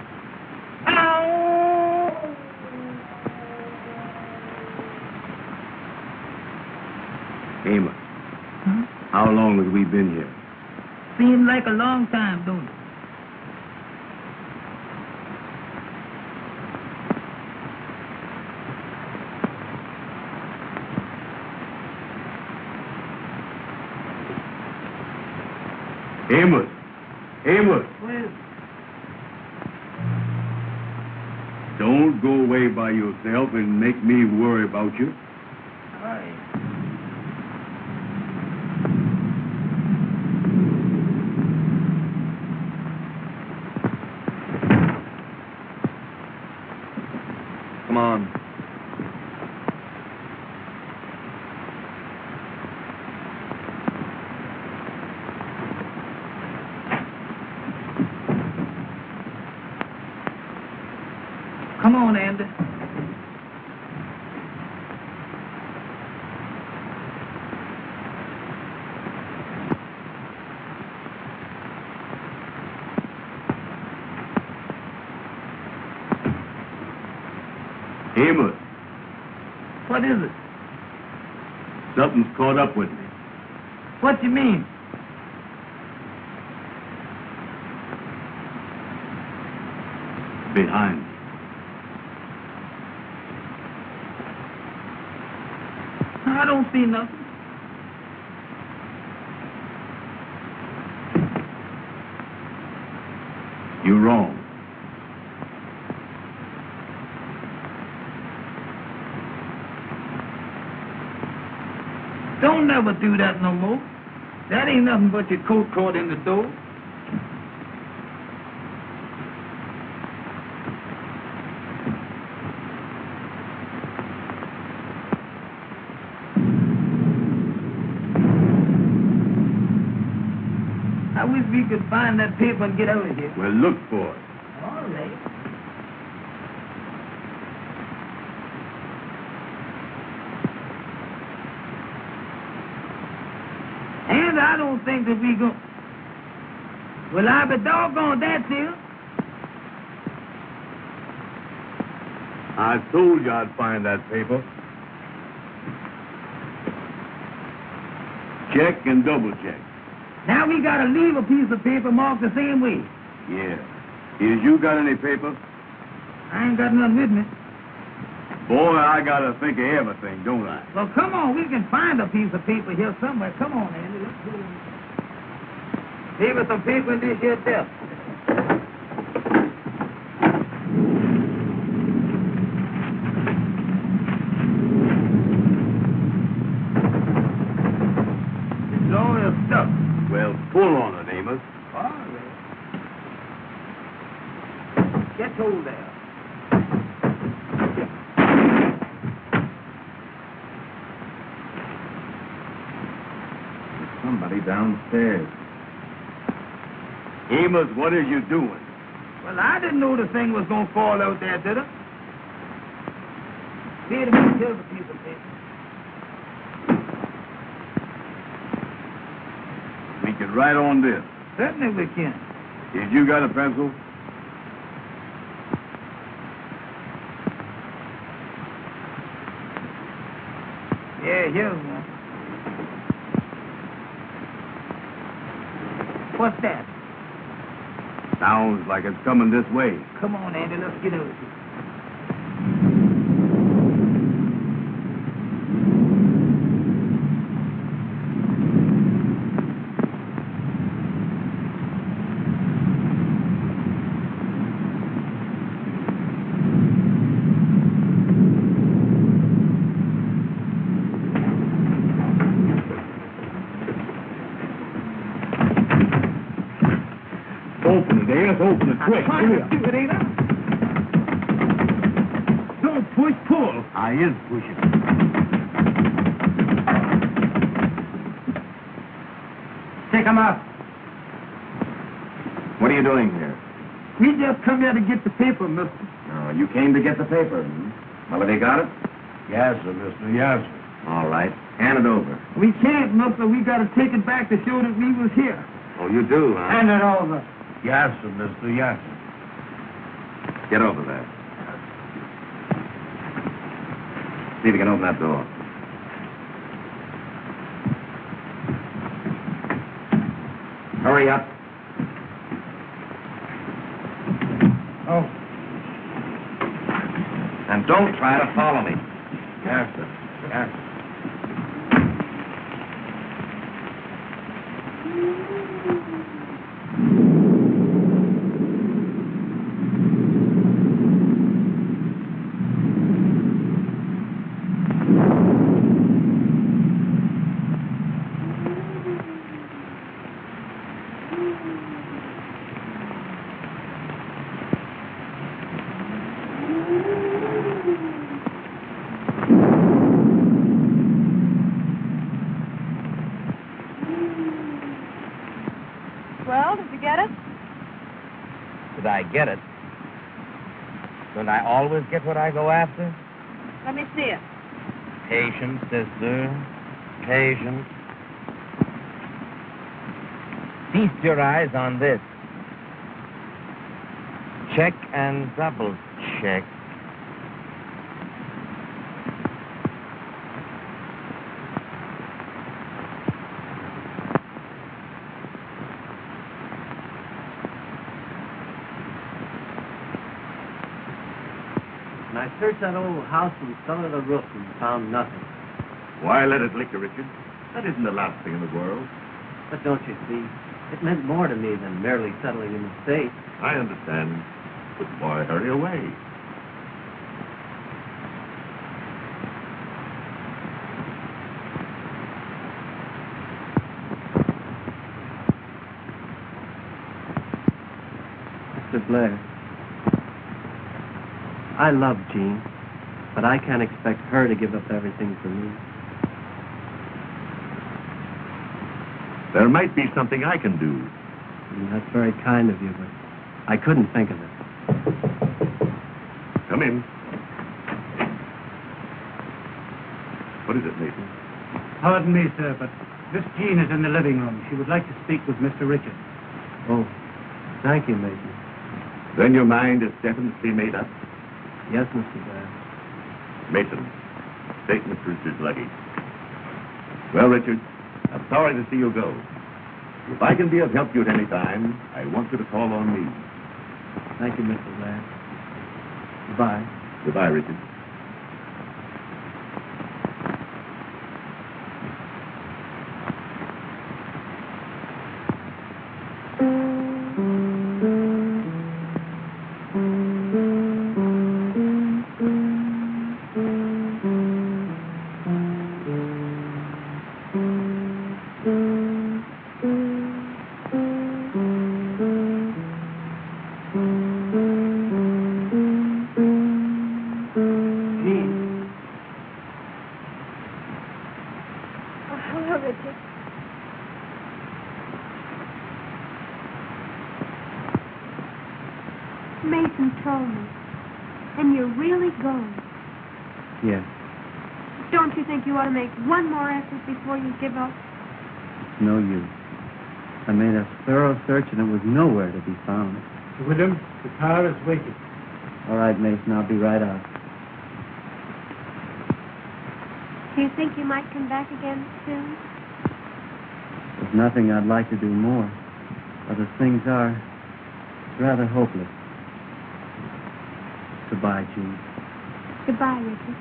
Amos, how long have we been here? Seems like a long time, don't it? Amos! Amos! Well, Don't go away by yourself and make me worry about you. all right. Come on. Come on, Andy. Amos, What is it? something's caught up with me. What you mean? Behind me. I don't see nothing. You're wrong. Don't never do that no more. That ain't nothing but your coat caught in the door. I wish we could find that paper and get out of here. Well, look for it. All right. And I don't think that we go. Well, I be doggone that, dear. I told you I'd find that paper. Check and double check. Now we gotta leave a piece of paper marked the same way. Yeah. Is you got any paper? I ain't got none with me. Boy, I gotta think of everything, don't I? Well, come on, we can find a piece of paper here somewhere. Come on, Andy, let's go. Leave us some paper in this here desk. It's all stuff. Well, pull on it, Amos. All right. Get hold there. Somebody downstairs. Amos, what are you doing? Well, I didn't know the thing was gonna fall out there, did I? Here to me, here's a piece of paper. We can write on this. Certainly we can. Did you got a pencil? Yeah, here's one. What's that? Sounds like it's coming this way. Come on, Andy, let's get over here. Open it, Amos. Open it quick. I'm trying to do it, ain't I? Don't push, pull. I is pushing. Take 'em out. What are you doing here? We just come here to get the paper, mister. Oh, you came to get the paper. Hmm? Well, have you got it? Yes, sir, mister. Yes, sir. All right. Hand it over. We can't, mister. We gotta take it back to show that we was here. Oh, you do, huh? Hand it over. Yes, sir, mister. Yes, sir. Get over there. See if you can open that door. Hurry up. Oh. And don't try to follow me. Yes, sir. Yes, sir. Well, did you get it? Did I get it? Don't I always get what I go after? Let me see it. Patience, sister. Patience. Feast your eyes on this. Check and double check. And I searched that old house from cellar to roof and found nothing. Why let it liquor, Richard? That isn't the last thing in the world. But don't you see, it meant more to me than merely settling in the state. I understand. But why hurry away? Mr. Blair, I love Jean, but I can't expect her to give up everything for me. There might be something I can do. That's very kind of you, but I couldn't think of it. Come in. What is it, Mason? Pardon me, sir, but Miss Jean is in the living room. She would like to speak with Mr. Richard. Oh, thank you, Mason. Then your mind is definitely made up? Yes, Mr. Blair. Mason, take Miss Brewster's luggage. Well, Richard, I'm sorry to see you go. If I can be of help to you at any time, I want you to call on me. Thank you, Mr. Blair. Goodbye. Goodbye, Richard. Mason told me. And you're really going. Yes. Don't you think you ought to make one more effort before you give up? It's no use. I made a thorough search and it was nowhere to be found. William, the car is waiting. All right, Mason, I'll be right out. Do you think you might come back again soon? There's nothing I'd like to do more. But as things are, it's rather hopeless. Goodbye, Jean. Goodbye, Richard.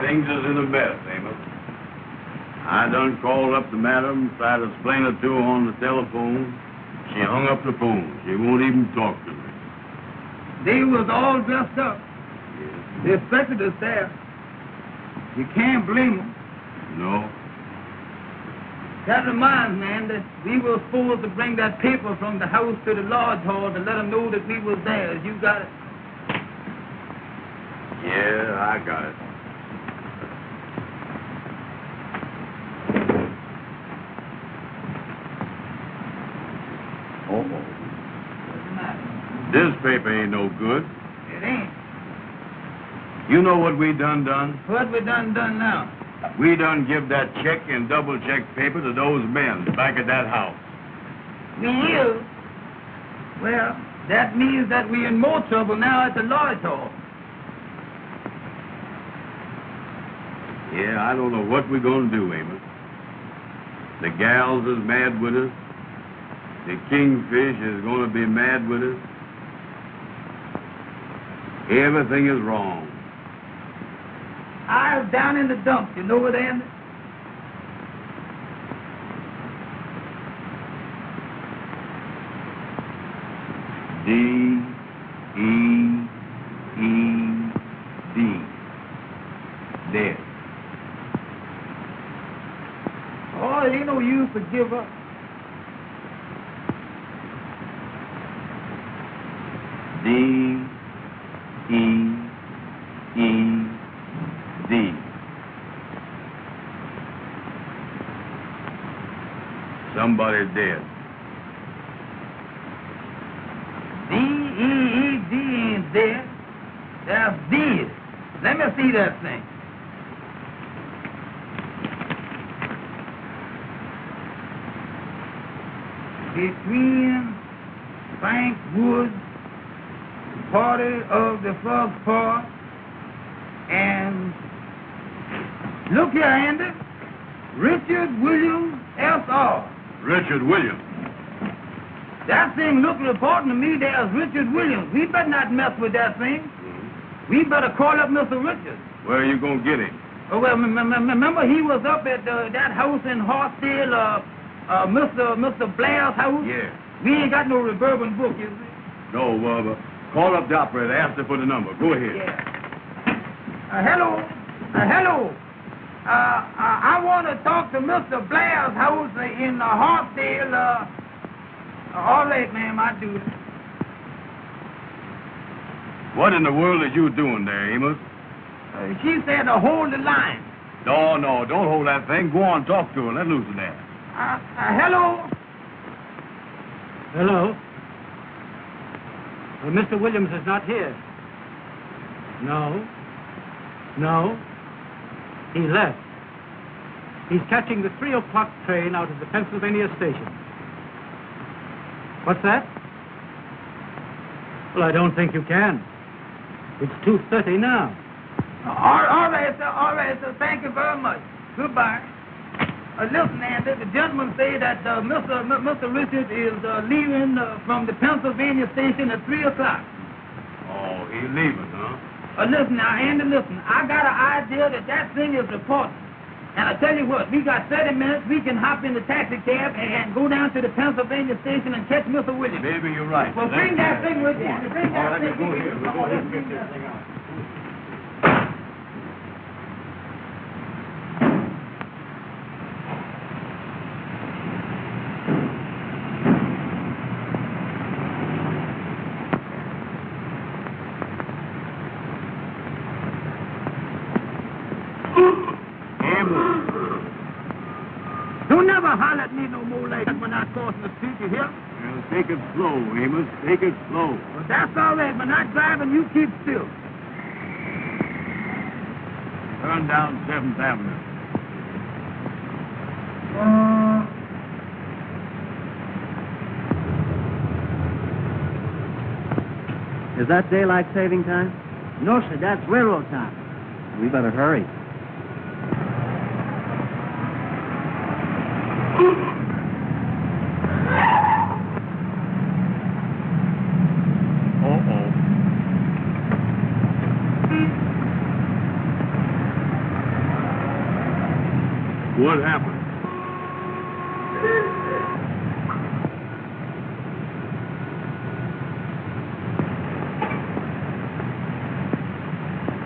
Things is in a mess, Amos. I done called up the madam, tried to explain it to her on the telephone. She hung up the phone. She won't even talk to me. They was all dressed up. They expected us there. You can't blame them. No. That reminds me, man, that we were supposed to bring that paper from the house to the lodge hall to let them know that we was there. You got it? Yeah, I got it. This paper ain't no good. It ain't. You know what we done? What we done now? We done give that check and double check paper to those men back at that house. We is. Well, that means that we in more trouble now at the lodge hall. Yeah, I don't know what we're gonna do, Amos. The gals is mad with us. The kingfish is gonna be mad with us. Everything is wrong. I was down in the dumps. You know it, Andy? D-E-E-D. Dead. Oh, ain't no use to give up. D-E-E-D. Somebody's dead. D-E-E-D ain't dead. That's dead. Let me see that thing. Between Frank Woods, party of the first part, and look here, Andy, Richard Williams, S.R. Richard Williams. That thing looked reporting to me there's Richard Williams. We better not mess with that thing. We better call up Mr. Richards. Where are you going to get him? Oh, well, remember he was up at that house in Hartsdale, Mr. Blair's house? Yeah. We ain't got no reverberant book, you see. No, call up the operator. Ask her for the number. Go ahead. Yeah. Hello. Hello. I want to talk to Mr. Blair's house in Hartsdale. All right, ma'am, I do. What in the world are you doing there, Amos? She said to hold the line. No, don't hold that thing. Go on, talk to her. Let loose of that. Hello. Hello? Well, Mr. Williams is not here. No. He left. He's catching the 3 o'clock train out of the Pennsylvania station. What's that? Well, I don't think you can. It's 2:30 now. All right, sir. Thank you very much. Goodbye. Listen, Andy, the gentleman said that Mr. Richards is leaving from the Pennsylvania station at 3 o'clock. Oh, he's leaving, huh? Listen now, Andy, listen. I got an idea that thing is important. And I tell you what, we got 30 minutes. We can hop in the taxi cab and go down to the Pennsylvania station and catch Mr. Williams. Maybe you're right. Well, bring that thing with you. Bring that thing with you. Let's get this thing out. Don't never holler at me no more like that when I cross the street, you hear? Well, take it slow, Amos. Take it slow. Well, that's all right. When I drive and you keep still. Turn down 7th Avenue. Is that daylight saving time? No, sir. That's railroad time. We better hurry. What happened?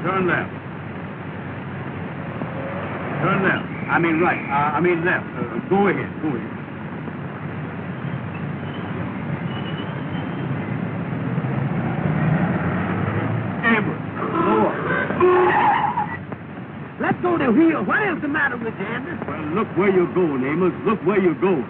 Turn left. Turn left. I mean right. I mean left. Go ahead. Go ahead. Amber. Let's go to wheel. What is the matter with you, Andy? Well, look where you're going, Amos. Look where you're going.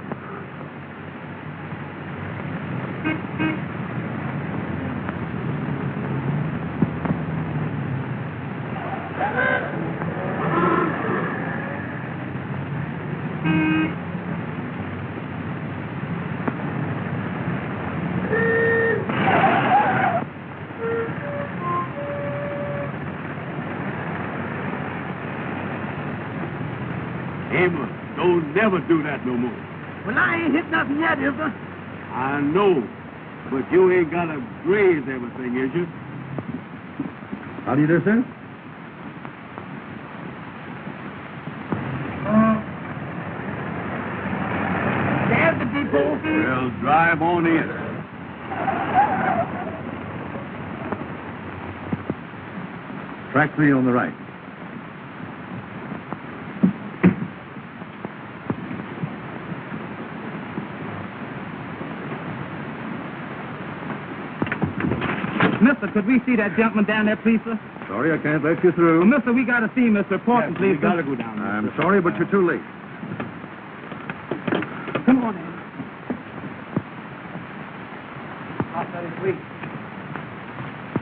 Amos, don't never do that no more. Well, I ain't hit nothing yet, is there? I know, but you ain't got to graze everything, is you? How do you do, sir? Well, drive on in. Track 3 on the right. Mister, could we see that gentleman down there, please, sir? Sorry, I can't let you through. Well, mister, we got to see him, Mr. Important, please, We gotta go down. I'm sorry, but you're too late. Come on, Andy. I'll tell you, please.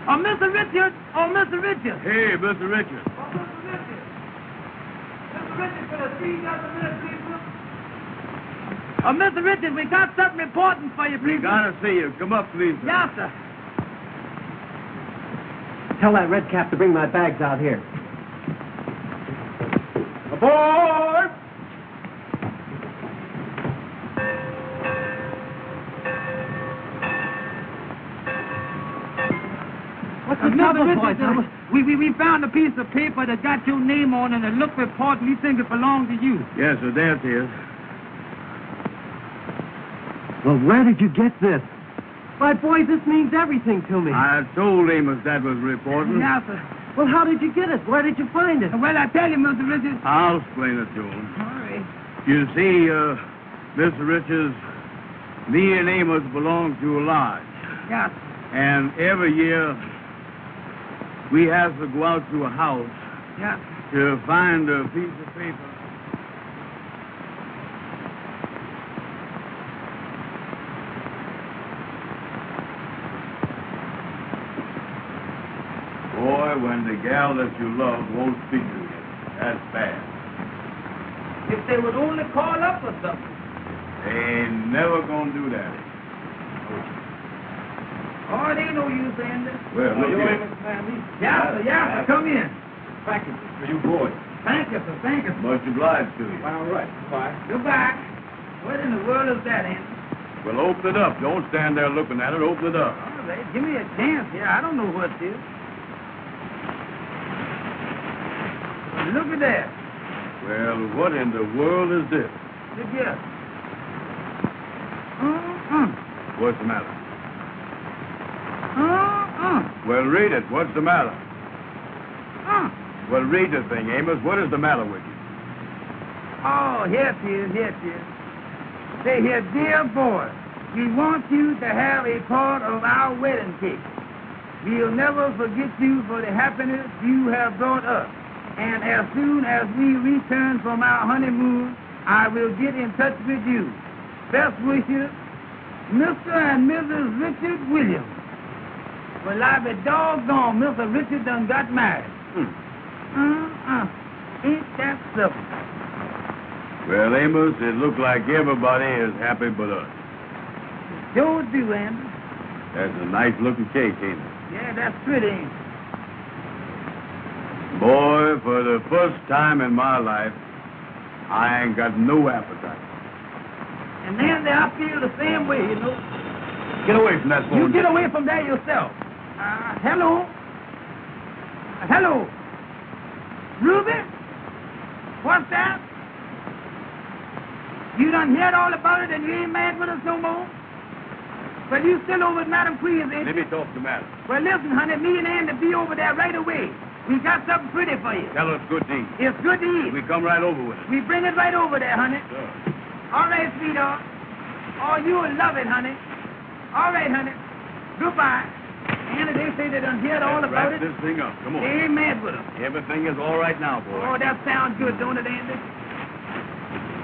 Oh, Mr. Richard! Oh, Mr. Richard! Hey, Mr. Richard. Oh, Mr. Richard! Mr. Richard, could I see you just a minute, please, sir? Oh, Mr. Richard, we got something important for you, We please. gotta see you. Come up, please. Yes, sir. Tell that red cap to bring my bags out here. Aboard! What's Mr. the trouble, Richard, boys? we found a piece of paper that got your name on it and it looked important. We think it belonged to you. Yes, sir, there it is. Well, where did you get this? Why, boys, this means everything to me. I told Amos that was reporting. Yes, sir. Well, how did you get it? Where did you find it? Well, I tell you, Mr. Richards. I'll explain it to him. All right. You see, Mr. Richards, me and Amos belong to a lodge. Yes. And every year, we have to go out to a house Yes. to find a piece of paper. Boy, when the gal that you love won't speak to you, that's bad. If they would only call up or something. They ain't never gonna do that. Oh, it ain't no use saying this. Well, look here. Yes, sir. Come in. Package for you boys. Thank you, sir. Thank you, sir. Much obliged to you. All right. Bye. Goodbye. What in the world is that, Andy? Well, open it up. Don't stand there looking at it. Open it up. All right. Give me a chance here. I don't know what it is. Well, look at that. Well, what in the world is this? Look here. What's the matter? Uh-uh. Well, read it. What's the matter? Well, read the thing, Amos. What is the matter with you? Oh, here it is. Here it is. Say here, dear boy, we want you to have a part of our wedding cake. We'll never forget you for the happiness you have brought us. And as soon as we return from our honeymoon, I will get in touch with you. Best wishes, Mr. and Mrs. Richard Williams. Well, I be doggone, Mr. Richard done got married. Ain't that something? Well, Amos, it looks like everybody is happy but us. Sure do, Andy. That's a nice-looking cake, ain't it? Yeah, that's pretty, ain't it? Boy, for the first time in my life, I ain't got no appetite. And Andy, I feel the same way, you know. Get away from that phone. You get away from there yourself. Hello? Hello? Ruby? What's that? You done heard all about it and you ain't mad with us no more? Well, you still over at Madam Queen's, ain't Let you? me talk to Madam. Well, listen, honey, me and Andy be over there right away. We got something pretty for you. Tell us good things. It's good to eat. We come right over with it. We bring it right over there, honey. Sure. All right, sweetheart. Oh, you'll love it, honey. All right, honey. Goodbye. Andy, they say they done heard all Let's about wrap it. this thing up. Come on. They ain't mad with us. Everything is all right now, boy. Oh, that sounds good, don't it, Andy?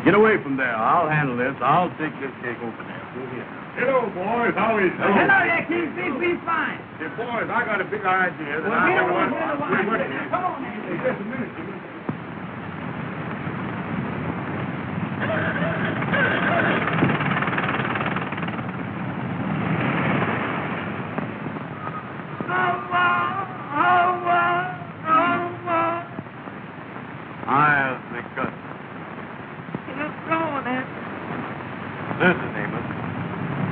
Get away from there. I'll handle this. I'll take this cake over there. Go here. Hello, boys. How is it? Hello there, King. We fine. Hey, boys, I got a big idea that Well, I we don't want want to to... wait. Come on, Andy. Just a minute. I'll think good. Listen, Amos.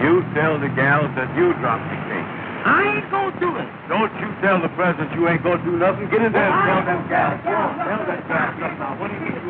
You tell the gals that you dropped the cake. I ain't gonna do it. Don't you tell the president you ain't gonna do nothing. Get in there and tell them gals. Go on, tell them gals. Now, what do you mean?